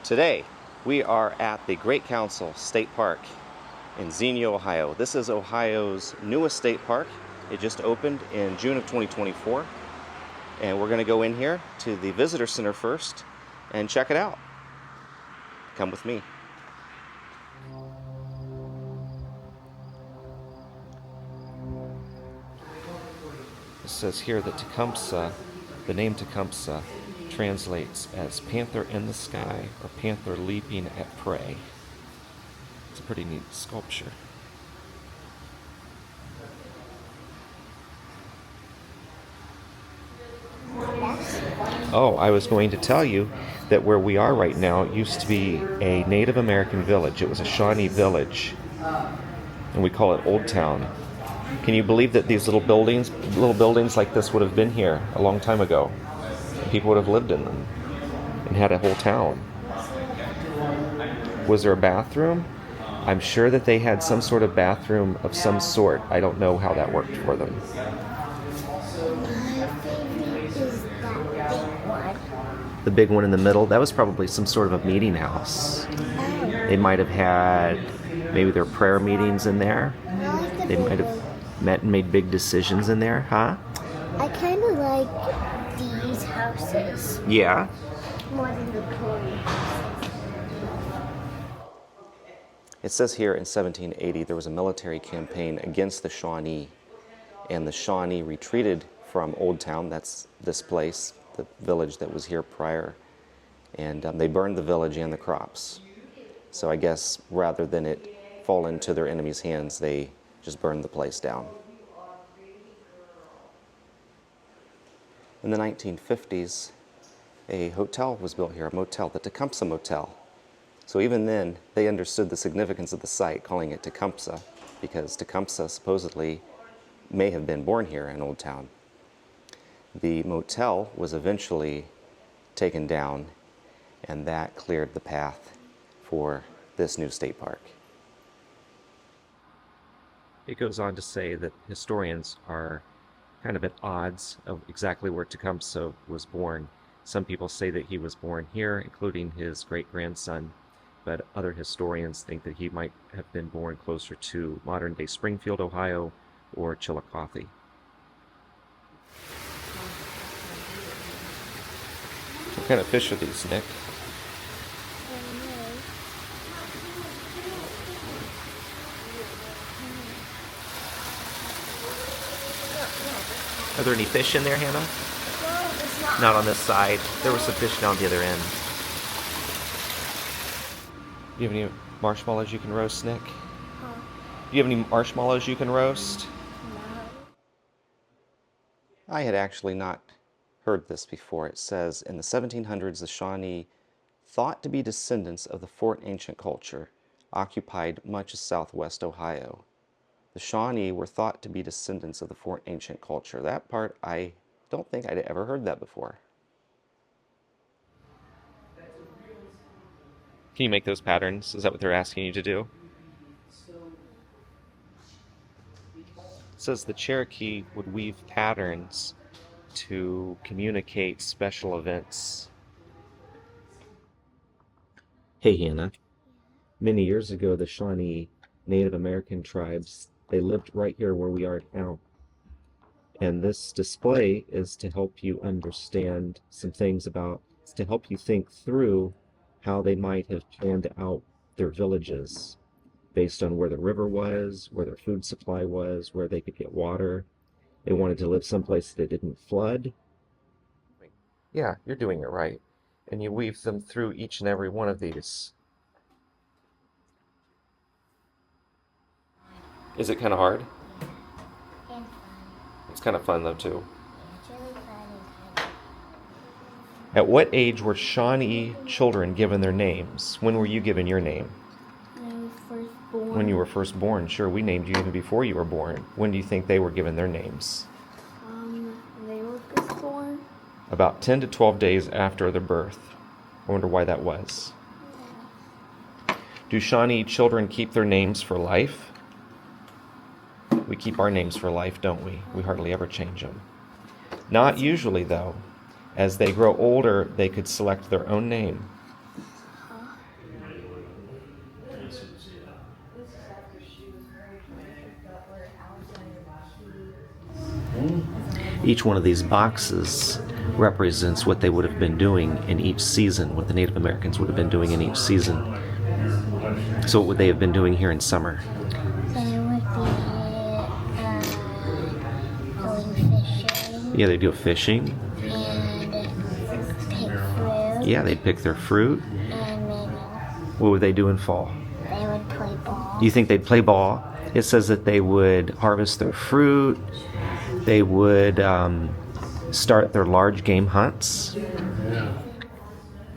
Today, we are at the Great Council State Park in Xenia, Ohio. This is Ohio's newest state park. It just opened in June of 2024. And we're going to go in here to the visitor center first and check it out. Come with me. It says here that Tecumseh, the name Tecumseh, translates as panther in the sky or panther leaping at prey. It's a pretty neat sculpture. Oh, I was going to tell you that where we are right now used to be a Native American village. It was a Shawnee village, and we call it Old Town. Can you believe that these little buildings like this would have been here a long time ago? People would have lived in them and had a whole town. Was there a bathroom? I'm sure that they had some sort of bathroom of some sort. I don't know how that worked for them. The big one in the middle, that was probably some sort of a meeting house. They might have had maybe their prayer meetings in there. They might have met and made big decisions in there, huh? I kind of like these houses. Yeah? More than the Tory houses. It says here in 1780 there was a military campaign against the Shawnee, and the Shawnee retreated from Old Town, that's this place, the village that was here prior, and they burned the village and the crops. So I guess rather than it fall into their enemies' hands, they just burned the place down. In the 1950s, a hotel was built here, a motel, the Tecumseh Motel. So even then, they understood the significance of the site, calling it Tecumseh, because Tecumseh supposedly may have been born here in Old Town. The motel was eventually taken down, and that cleared the path for this new state park. It goes on to say that historians are kind of at odds of exactly where Tecumseh was born. Some people say that he was born here, including his great-grandson, but other historians think that he might have been born closer to modern-day Springfield, Ohio, or Chillicothe. What kind of fish are these, Nick? Are there any fish in there, Hannah? No, it's not. Not on this side. There was some fish down the other end. Do you have any marshmallows you can roast, Nick? Huh? Do you have any marshmallows you can roast? No. I had actually not heard this before. It says, in the 1700s, the Shawnee, thought to be descendants of the Fort Ancient culture, occupied much of southwest Ohio. The Shawnee were thought to be descendants of the Fort Ancient culture. That part, I don't think I'd ever heard that before. Can you make those patterns? Is that what they're asking you to do? It says the Cherokee would weave patterns to communicate special events. Hey, Hannah. Many years ago, the Shawnee Native American tribes, they lived right here where we are now. And this display is to help you understand some things to help you think through how they might have planned out their villages based on where the river was, where their food supply was, where they could get water. They wanted to live someplace that didn't flood. Yeah, you're doing it right. And you weave them through each and every one of these. Is it kind of hard? And fun. It's kind of fun though too. It's really fun and kind of. At what age were Shawnee children given their names? When were you given your name? When I was first born. When you were first born. Sure, we named you even before you were born. When do you think they were given their names? They were first born. About 10 to 12 days after their birth. I wonder why that was. Do Shawnee children keep their names for life? We keep our names for life, don't we? We hardly ever change them. Not usually, though. As they grow older, they could select their own name. Huh? Each one of these boxes represents what they would have been doing in each season, what the Native Americans would have been doing in each season. So what would they have been doing here in summer? They would be going fishing. Yeah, they do fishing. And pick fruit. Yeah, they'd pick their fruit. And maybe What would they do in fall? they would play ball. You think they'd play ball? It says that they would harvest their fruit. They would start their large game hunts.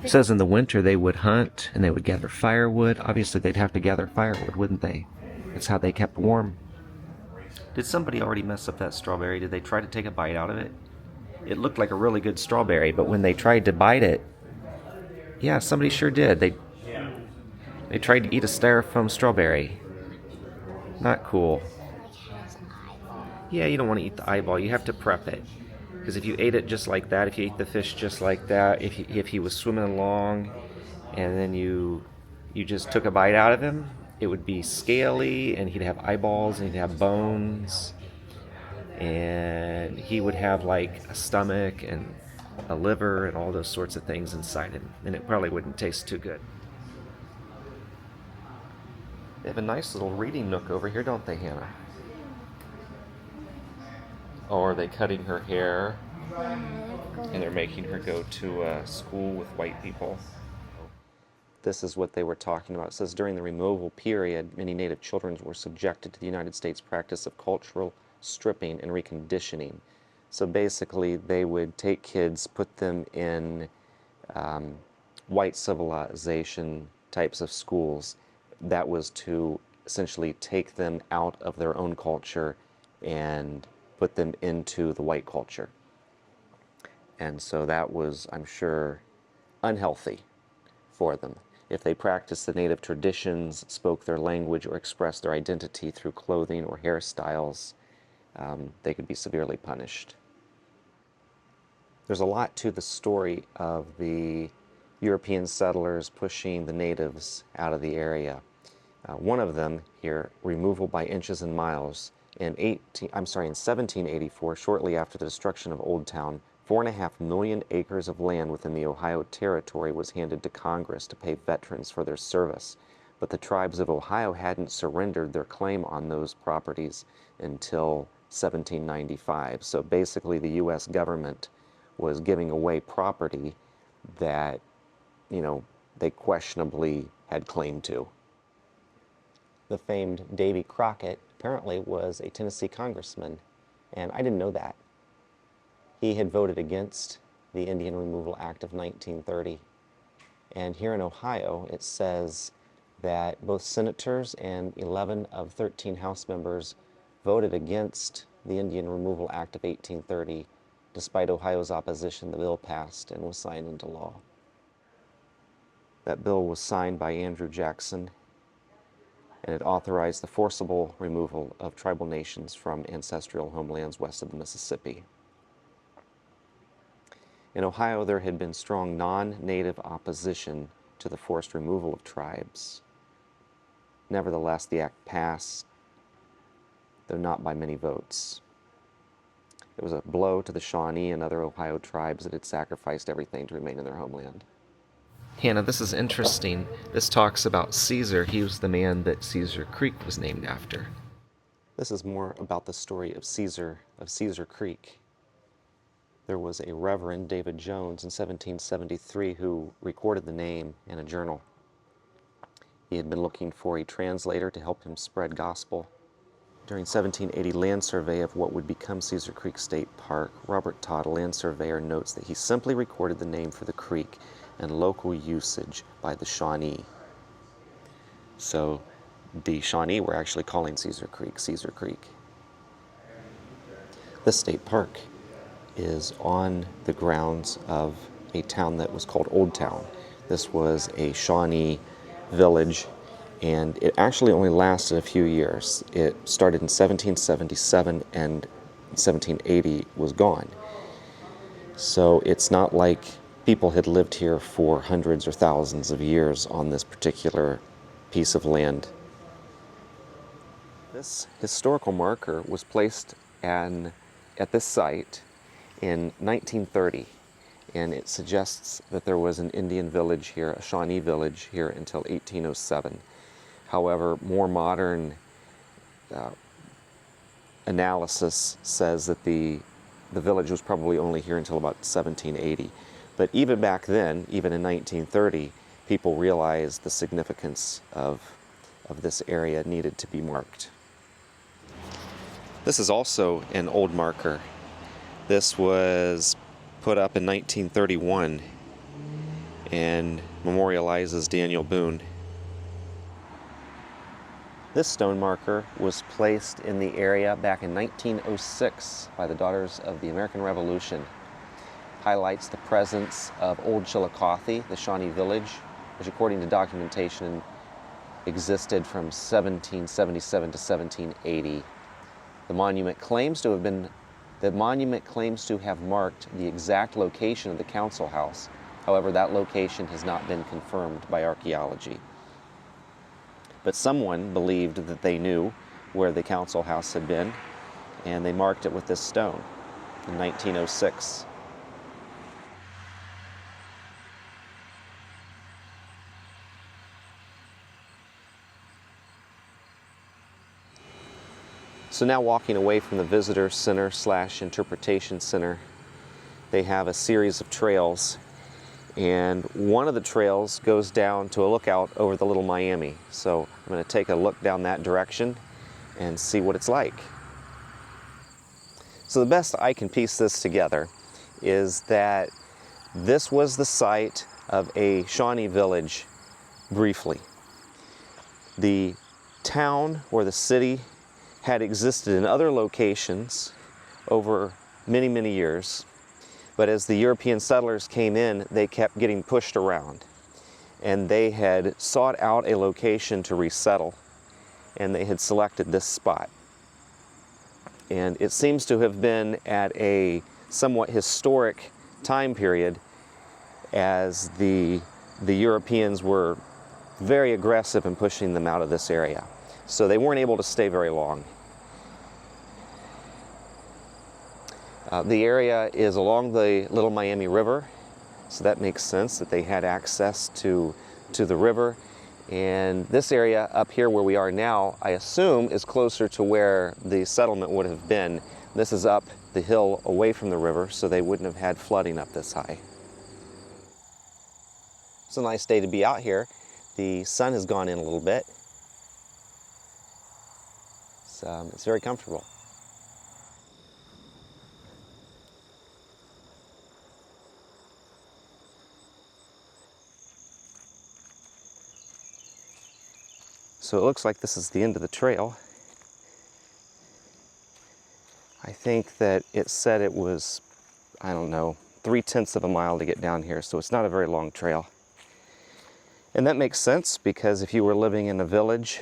It says in the winter they would hunt and they would gather firewood. Obviously they'd have to gather firewood, wouldn't they? That's how they kept warm. Did somebody already mess up that strawberry? Did they try to take a bite out of it? It looked like a really good strawberry, but when they tried to bite it, yeah, somebody sure did. They tried to eat a styrofoam strawberry. Not cool. Yeah, you don't want to eat the eyeball. You have to prep it. Because if you ate it just like that, if you ate the fish just like that, if he was swimming along and then you just took a bite out of him, it would be scaly and he'd have eyeballs and he'd have bones and he would have like a stomach and a liver and all those sorts of things inside him, and it probably wouldn't taste too good. They have a nice little reading nook over here, don't they, Hannah? Or are they cutting her hair and they're making her go to school with white people? This is what they were talking about. It says during the removal period, many Native children were subjected to the United States practice of cultural stripping and reconditioning. So basically, they would take kids, put them in white civilization types of schools. That was to essentially take them out of their own culture and put them into the white culture. And so that was, I'm sure, unhealthy for them. If they practiced the native traditions, spoke their language, or expressed their identity through clothing or hairstyles, they could be severely punished. There's a lot to the story of the European settlers pushing the natives out of the area. One of them here, removal by inches and miles, in 1784, shortly after the destruction of Old Town, 4.5 million acres of land within the Ohio Territory was handed to Congress to pay veterans for their service. But the tribes of Ohio hadn't surrendered their claim on those properties until 1795. So basically the U.S. government was giving away property that, they questionably had claim to. The famed Davy Crockett apparently was a Tennessee congressman, and I didn't know that. He had voted against the Indian Removal Act of 1930. And here in Ohio, it says that both senators and 11 of 13 House members voted against the Indian Removal Act of 1830. Despite Ohio's opposition, the bill passed and was signed into law. That bill was signed by Andrew Jackson, and it authorized the forcible removal of tribal nations from ancestral homelands west of the Mississippi. In Ohio, there had been strong non-native opposition to the forced removal of tribes. Nevertheless, the act passed, though not by many votes. It was a blow to the Shawnee and other Ohio tribes that had sacrificed everything to remain in their homeland. Hannah, this is interesting. This talks about Caesar. He was the man that Caesar Creek was named after. This is more about the story of Caesar Creek. There was a Reverend David Jones in 1773 who recorded the name in a journal. He had been looking for a translator to help him spread gospel. During 1780 land survey of what would become Caesar Creek State Park, Robert Todd, a land surveyor, notes that he simply recorded the name for the creek and local usage by the Shawnee. So the Shawnee were actually calling Caesar Creek, Caesar Creek. This state park is on the grounds of a town that was called Old Town. This was a Shawnee village, and it actually only lasted a few years. It started in 1777 and 1780 was gone. So it's not like people had lived here for hundreds or thousands of years on this particular piece of land. This historical marker was placed at this site in 1930, and it suggests that there was an Indian village here, a Shawnee village here until 1807. However, more modern analysis says that the village was probably only here until about 1780. But even back then, even in 1930, people realized the significance of this area needed to be marked. This is also an old marker. This was put up in 1931 and memorializes Daniel Boone. This stone marker was placed in the area back in 1906 by the Daughters of the American Revolution. Highlights the presence of Old Chillicothe, the Shawnee village, which according to documentation existed from 1777 to 1780. The monument claims to have marked the exact location of the council house. However, that location has not been confirmed by archaeology. But someone believed that they knew where the council house had been, and they marked it with this stone in 1906. So now walking away from the visitor center / interpretation center, they have a series of trails, and one of the trails goes down to a lookout over the Little Miami. So I'm going to take a look down that direction and see what it's like. So the best I can piece this together is that this was the site of a Shawnee village briefly. The town or the city had existed in other locations over many, many years, but as the European settlers came in, they kept getting pushed around, and they had sought out a location to resettle, and they had selected this spot. And it seems to have been at a somewhat historic time period, as the Europeans were very aggressive in pushing them out of this area. So they weren't able to stay very long. The area is along the Little Miami River, so that makes sense that they had access to the river. And this area up here where we are now, I assume, is closer to where the settlement would have been. This is up the hill away from the river, so they wouldn't have had flooding up this high. It's a nice day to be out here. The sun has gone in a little bit. It's very comfortable. So it looks like this is the end of the trail. I think that it said it was, I don't know, 3/10 of a mile to get down here, so it's not a very long trail. And that makes sense, because if you were living in a village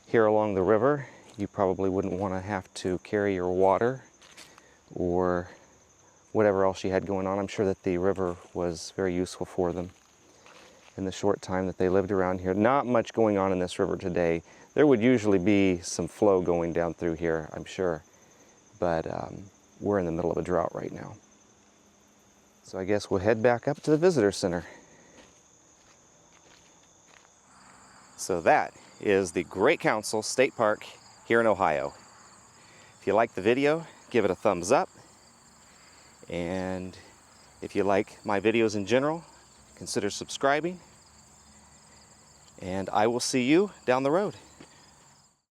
here along the river, you probably wouldn't want to have to carry your water or whatever else you had going on. I'm sure that the river was very useful for them in the short time that they lived around here. Not much going on in this river today. There would usually be some flow going down through here, I'm sure, but we're in the middle of a drought right now. So I guess we'll head back up to the visitor center. So that is the Great Council State Park here in Ohio. If you like the video, give it a thumbs up. And if you like my videos in general, consider subscribing. And I will see you down the road.